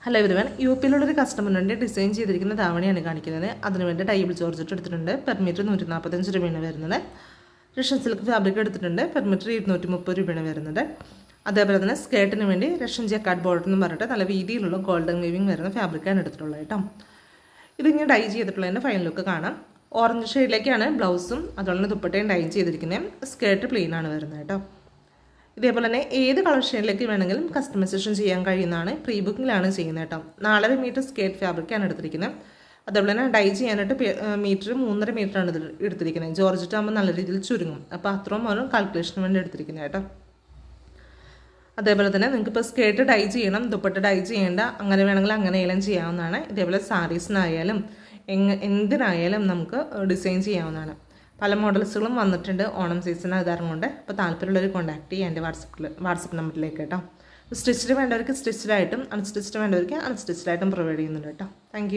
Hello everyone, U പിയിലുള്ളൊരു കസ്റ്റമറിൻ്റെ design ചെയ്തിരിക്കുന്ന ധാവണിയാണ് കാണിക്കുന്നത്. അതിനുവേണ്ടി ടൈബിൾ ജോർജറ്റ് എടുത്തിട്ടുണ്ട്. പെർ മീറ്റർ 145 രൂപയാണ് വരുന്നത്. റഷ്യൻ സിൽക്ക് ഫാബ്രിക് എടുത്തിട്ടുണ്ട്. പെർ മീറ്റർ 230 രൂപയാണ് വരുന്നത്. അതേപോലെ തന്നെ സ്കേർട്ടിന് വേണ്ടി റഷ്യൻ ജക്കാർഡ് ബോർഡർ എന്ന് പറഞ്ഞിട്ട് നല്ല വീതിയിലുള്ള ഗോൾഡൻ വീവിങ് വരുന്ന ഫാബ്രിക്കാണ് എടുത്തിട്ടുള്ളത് കേട്ടോ. ഇതിങ്ങനെ ഡൈ ചെയ്തിട്ടുള്ളതിൻ്റെ ഫൈനൽ ലുക്ക് കാണാം. ഓറഞ്ച് ഷെയ്ഡിലേക്കാണ് ബ്ലൗസും അതുപോലെ തന്നെ ദുപ്പട്ടയും ഡൈ ചെയ്തിരിക്കുന്നത്. സ്കേർട്ട് പ്ലെയിൻ ആണ് വരുന്നത് കേട്ടോ. ഇതേപോലെ തന്നെ ഏത് കളർ ഷെയ്ഡിലേക്ക് വേണമെങ്കിലും കസ്റ്റമൈസേഷൻ ചെയ്യാൻ കഴിയുന്നതാണ്. പ്രീ ബുക്കിങ്ങിലാണ് ചെയ്യുന്നത് കേട്ടോ. 4.5 മീറ്റർ സ്കേർട്ട് ഫാബ്രിക്കാണ് എടുത്തിരിക്കുന്നത്. അതേപോലെ തന്നെ ഡൈ ചെയ്യാനായിട്ട് മീറ്റർ 3.5 മീറ്ററാണ് എടുത്തിരിക്കുന്നത്. ജോർജറ്റ് ആകുമ്പോൾ നല്ല രീതിയിൽ ചുരുങ്ങും. അപ്പോൾ അത്രയും ഒരു കാൽക്കുലേഷന് വേണ്ടി എടുത്തിരിക്കുന്നത് കേട്ടോ. അതേപോലെ തന്നെ നിങ്ങൾക്ക് ഇപ്പോൾ സ്കേർട്ട് ഡൈ ചെയ്യണം, ദുപ്പട്ട ഡൈ ചെയ്യേണ്ട, അങ്ങനെ വേണമെങ്കിൽ അങ്ങനെയെല്ലാം ചെയ്യാവുന്നതാണ്. ഇതേപോലെ സാരീസിനായാലും എന്തിനായാലും നമുക്ക് ഡിസൈൻ ചെയ്യാവുന്നതാണ്. പല മോഡൽസുകളും വന്നിട്ടുണ്ട് ഓണം സീസൺ ആധാരം കൊണ്ട്. അപ്പോൾ താല്പര്യമുള്ളവർ കോൺടാക്ട് ചെയ്യുക എൻ്റെ വാട്സപ്പ് നമ്പറിലേക്ക് കേട്ടോ. സ്റ്റിച്ച്ഡ് വേണ്ടവർക്ക് സ്റ്റിച്ച്ഡായിട്ടും അൺസ്റ്റിച്ച്ഡ് വേണ്ടവർക്ക് അൺസ്റ്റിച്ച്ഡായിട്ടും പ്രൊവൈഡ് ചെയ്യുന്നുണ്ട് കേട്ടോ. താങ്ക്